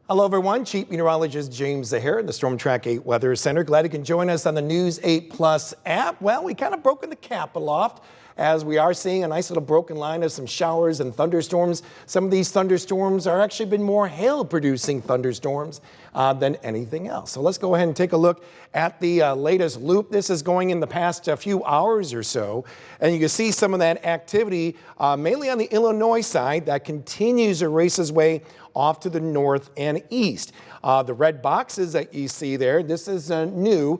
Hello everyone, Chief Meteorologist James Zahara in the Storm Track 8 Weather Center. Glad you can join us on the News 8 Plus app. Well, we kind of broken the cap aloft as we are seeing a nice little broken line of some showers and thunderstorms. Some of these thunderstorms are actually been more hail producing thunderstorms than anything else. So let's go ahead and take a look at the latest loop. This is going in the past few hours or so, and you can see some of that activity mainly on the Illinois side that continues to race its way off to the north and east. The red boxes that you see there, this is new,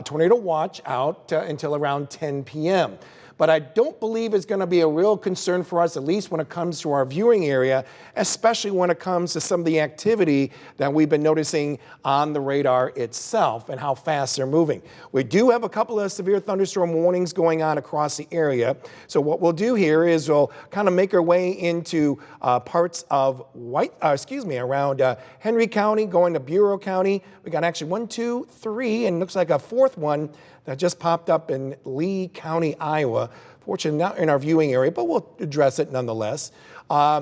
tornado watch out until around 10 p.m. But I don't believe it's going to be a real concern for us, at least when it comes to our viewing area, especially when it comes to some of the activity that we've been noticing on the radar itself and how fast they're moving. We do have a couple of severe thunderstorm warnings going on across the area. So what we'll do here is we'll kind of make our way into parts of around Henry County, going to Bureau County. We got actually 1, 2, 3, and looks like a fourth one that just popped up in Lee County, Iowa. Fortunately, not in our viewing area, but we'll address it nonetheless.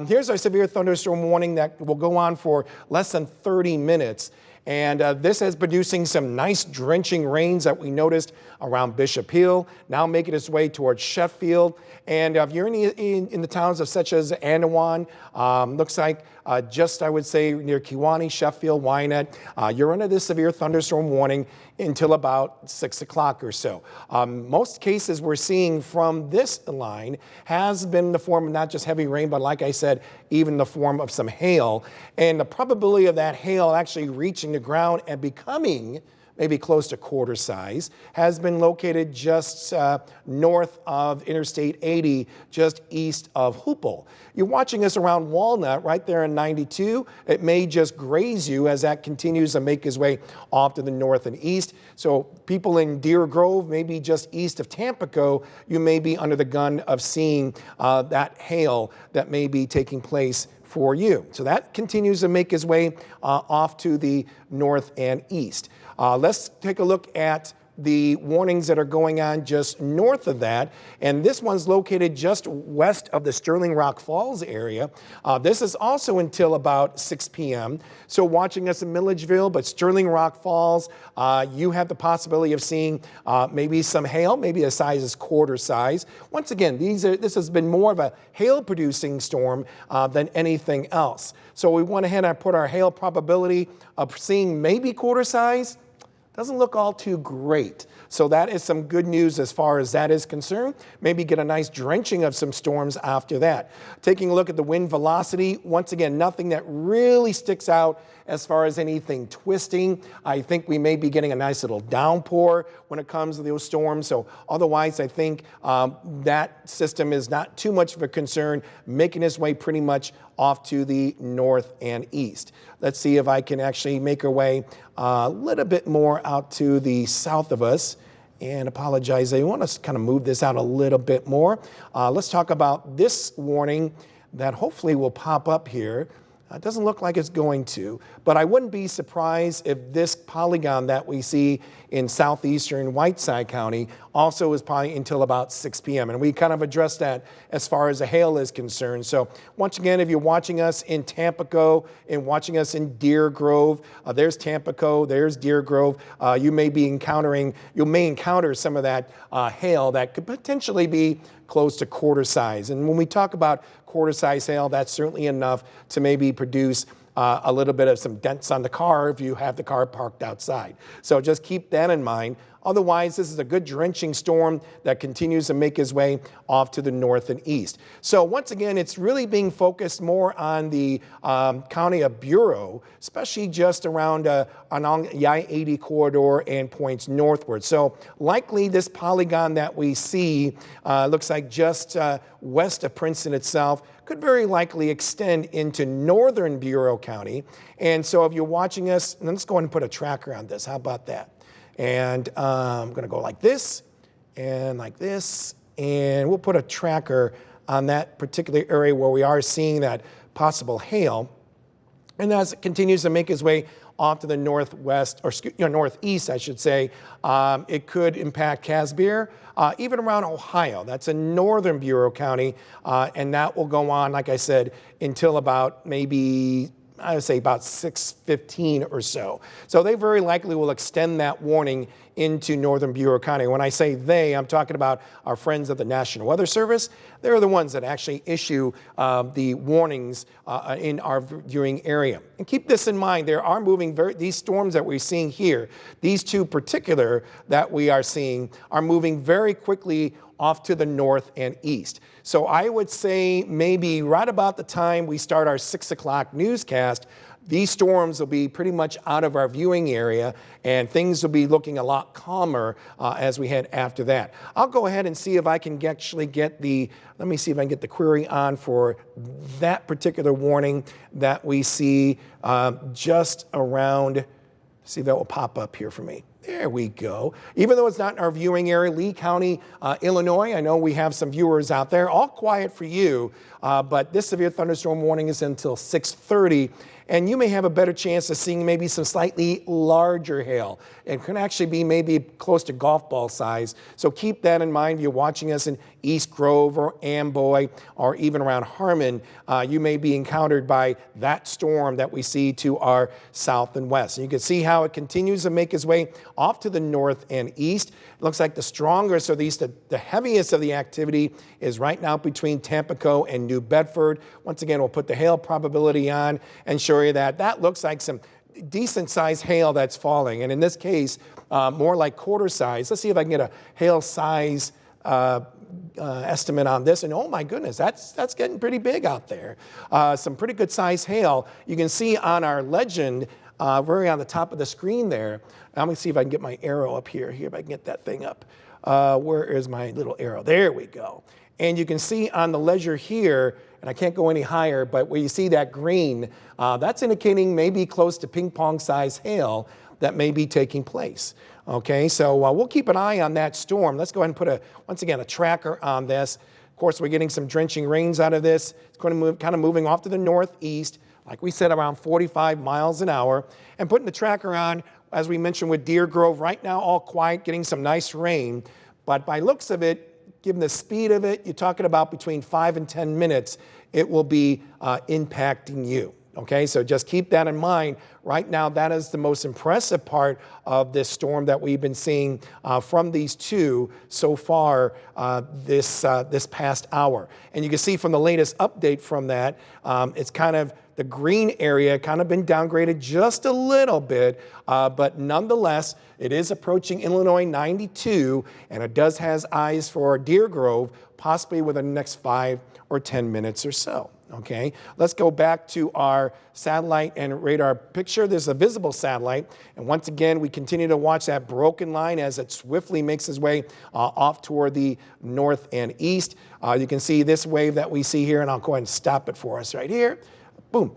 Here's our severe thunderstorm warning that will go on for less than 30 minutes. And this is producing some nice drenching rains that we noticed around Bishop Hill, now making its way towards Sheffield. And if you're in the towns of such as Anawan, looks like just, I would say, near Kewanee, Sheffield, Wyanett, you're under this severe thunderstorm warning until about 6 o'clock or so. Most cases we're seeing from this line has been the form of not just heavy rain, but like I said, even the form of some hail. And the probability of that hail actually reaching the ground and becoming maybe close to quarter size, has been located just north of Interstate 80, just east of Hoople. You're watching us around Walnut, right there in 92. It may just graze you as that continues to make its way off to the north and east. So people in Deer Grove, maybe just east of Tampico, you may be under the gun of seeing that hail that may be taking place for you. So that continues to make its way off to the north and east. Let's take a look at the warnings that are going on just north of that. And this one's located just west of the Sterling Rock Falls area. This is also until about 6 p.m. So watching us in Milledgeville, but Sterling Rock Falls, you have the possibility of seeing maybe some hail, maybe the size is quarter size. Once again, this has been more of a hail producing storm than anything else. So we went ahead and put our hail probability of seeing maybe quarter size. Doesn't look all too great. So that is some good news as far as that is concerned. Maybe get a nice drenching of some storms after that. Taking a look at the wind velocity, once again, nothing that really sticks out as far as anything twisting. I think we may be getting a nice little downpour when it comes to those storms. So otherwise, I think that system is not too much of a concern, making its way pretty much off to the north and east. Let's see if I can actually make our way a little bit more out to the south of us. And apologize, I want to kind of move this out a little bit more. Let's talk about this warning that hopefully will pop up here. It doesn't look like it's going to, but I wouldn't be surprised if this polygon that we see in southeastern Whiteside County also is probably until about 6 p.m. And we kind of addressed that as far as the hail is concerned. So once again, if you're watching us in Tampico and watching us in Deer Grove, there's Tampico, there's Deer Grove, you may encounter some of that hail that could potentially be close to quarter size. And when we talk about quarter size hail, that's certainly enough to maybe produce a little bit of some dents on the car if you have the car parked outside. So just keep that in mind. Otherwise, this is a good drenching storm that continues to make its way off to the north and east. So once again, it's really being focused more on the county of Bureau, especially just around along the I-80 corridor and points northward. So likely this polygon that we see looks like just west of Princeton itself could very likely extend into northern Bureau County. And so if you're watching us, let's go ahead and put a tracker on this. How about that? And I'm going to go like this, and we'll put a tracker on that particular area where we are seeing that possible hail. And as it continues to make its way off to the northwest, or northeast, I should say, it could impact Casbier, even around Ohio. That's in northern Bureau County, and that will go on, like I said, until about maybe I would say about 6:15 or so. So they very likely will extend that warning into northern Bureau County. When I say they, I'm talking about our friends at the National Weather Service. They're the ones that actually issue the warnings in our viewing area. And keep this in mind, there are moving these storms that we're seeing here, these two particular that we are seeing are moving very quickly off to the north and east. So I would say maybe right about the time we start our 6 o'clock newscast, these storms will be pretty much out of our viewing area and things will be looking a lot calmer as we head after that. I'll go ahead and see if I can actually get let me see if I can get the query on for that particular warning that we see just around, see if that will pop up here for me. There we go. Even though it's not in our viewing area, Lee County, Illinois, I know we have some viewers out there, all quiet for you, but this severe thunderstorm warning is until 6:30, and you may have a better chance of seeing maybe some slightly larger hail. It can actually be maybe close to golf ball size, so keep that in mind. If you're watching us in East Grove or Amboy or even around Harmon, you may be encountered by that storm that we see to our south and west. And you can see how it continues to make its way off to the north and east. It looks like the strongest, or at least the heaviest of the activity is right now between Tampico and New Bedford. Once again, we'll put the hail probability on and show you that. That looks like some decent sized hail that's falling. And in this case, more like quarter size. Let's see if I can get a hail size estimate on this. And oh my goodness, that's getting pretty big out there. Some pretty good size hail. You can see on our legend, very on the top of the screen there. Let me see if I can get my arrow up here. If I can get that thing up. Where is my little arrow? There we go. And you can see on the ledger here, and I can't go any higher, but where you see that green, that's indicating maybe close to ping pong size hail that may be taking place. Okay, so we'll keep an eye on that storm. Let's go ahead and put once again, a tracker on this. Of course, we're getting some drenching rains out of this. It's going to move, kind of moving off to the northeast, like we said, around 45 miles an hour. And putting the tracker on, as we mentioned with Deer Grove, right now all quiet, getting some nice rain. But by looks of it, given the speed of it, you're talking about between 5 and 10 minutes, it will be impacting you. Okay, so just keep that in mind. Right now, that is the most impressive part of this storm that we've been seeing from these two so far this past hour. And you can see from the latest update from that, it's kind of the green area kind of been downgraded just a little bit, but nonetheless, it is approaching Illinois 92, and it does has eyes for Deer Grove, possibly within the next 5 or 10 minutes or so. Okay, let's go back to our satellite and radar picture. There's a visible satellite, and once again, we continue to watch that broken line as it swiftly makes its way off toward the north and east. You can see this wave that we see here, and I'll go ahead and stop it for us right here. Boom.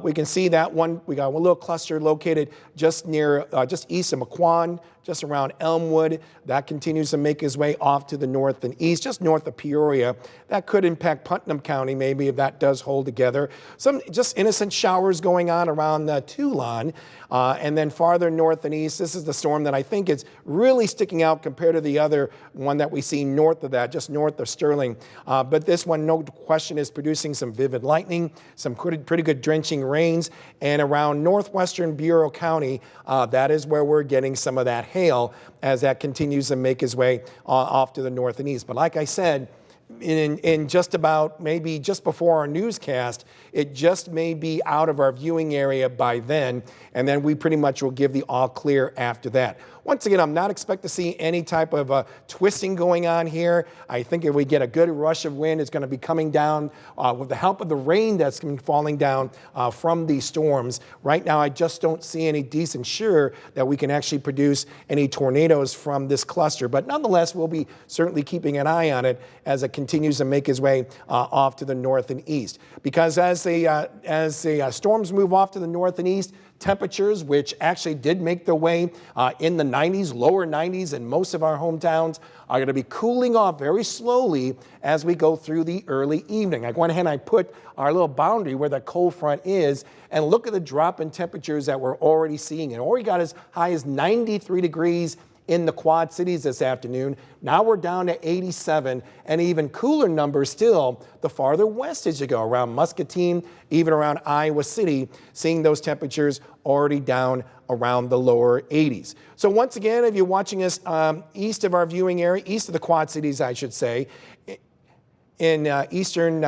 We can see that one. We got one little cluster located just near, just east of McQuan, just around Elmwood. That continues to make its way off to the north and east, just north of Peoria. That could impact Putnam County, maybe, if that does hold together. Some just innocent showers going on around Toulon. And then farther north and east, this is the storm that I think is really sticking out compared to the other one that we see north of that, just north of Sterling. But this one, no question, is producing some vivid lightning, some pretty good drenching rains. And around northwestern Bureau County, that is where we're getting some of that hail as that continues to make its way off to the north and east. But like I said, in just about maybe just before our newscast, it just may be out of our viewing area by then, and then we pretty much will give the all clear after that. Once again, I'm not expecting to see any type of twisting going on here. I think if we get a good rush of wind, it's going to be coming down with the help of the rain that's going to be falling down from these storms. Right now, I just don't see any decent sure that we can actually produce any tornadoes from this cluster. But nonetheless, we'll be certainly keeping an eye on it as it continues to make its way off to the north and east. Because as the storms move off to the north and east, temperatures, which actually did make their way in the 90s, lower 90s in most of our hometowns, are going to be cooling off very slowly as we go through the early evening. I went ahead and I put our little boundary where that cold front is, and look at the drop in temperatures that we're already seeing. And already got as high as 93 degrees in the Quad Cities this afternoon. Now we're down to 87, and even cooler numbers still the farther west as you go, around Muscatine, even around Iowa City, seeing those temperatures already down around the lower 80s. So once again, if you're watching us east of our viewing area, east of the Quad Cities, I should say, in eastern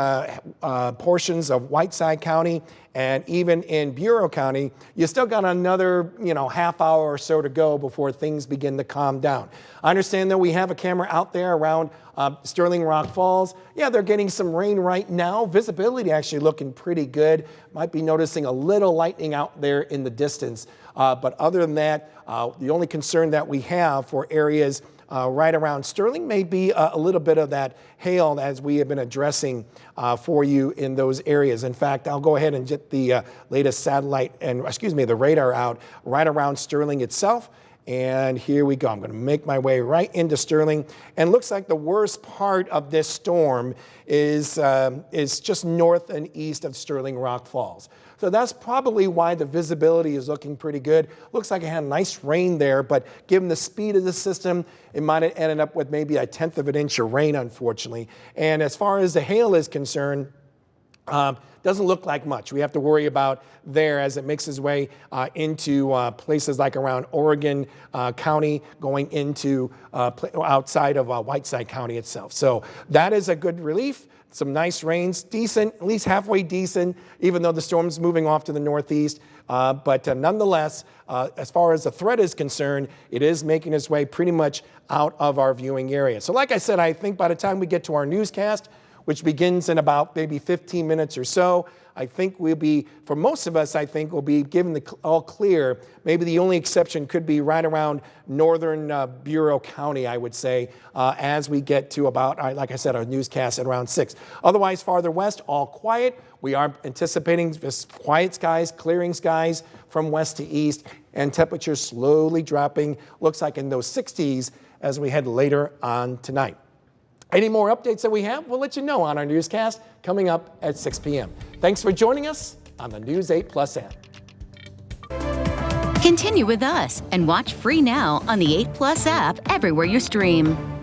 portions of Whiteside County and even in Bureau County, you still got another, half hour or so to go before things begin to calm down. I understand that we have a camera out there around Sterling Rock Falls. Yeah, they're getting some rain right now. Visibility actually looking pretty good. Might be noticing a little lightning out there in the distance. But other than that, the only concern that we have for areas right around Sterling may be a little bit of that hail as we have been addressing for you in those areas. In fact, I'll go ahead and get the latest satellite and, the radar out right around Sterling itself. And here we go. I'm going to make my way right into Sterling. And looks like the worst part of this storm is just north and east of Sterling Rock Falls. So that's probably why the visibility is looking pretty good. Looks like it had nice rain there, but given the speed of the system, it might have ended up with maybe 1/10 of an inch of rain, unfortunately. And as far as the hail is concerned, doesn't look like much. We have to worry about there as it makes its way into places like around Oregon County, going into outside of Whiteside County itself. So that is a good relief. Some nice rains, decent, at least halfway decent, even though the storm's moving off to the northeast. But nonetheless, as far as the threat is concerned, it is making its way pretty much out of our viewing area. So like I said, I think by the time we get to our newscast, which begins in about maybe 15 minutes or so, I think we'll be, for most of us, I think we'll be given the all clear. Maybe the only exception could be right around northern Bureau County, I would say, as we get to about, like I said, our newscast at around 6. Otherwise, farther west, all quiet. We are anticipating just quiet skies, clearing skies from west to east, and temperatures slowly dropping, looks like in those 60s as we head later on tonight. Any more updates that we have, we'll let you know on our newscast coming up at 6 p.m. Thanks for joining us on the News 8 Plus app. Continue with us and watch free now on the 8 Plus app everywhere you stream.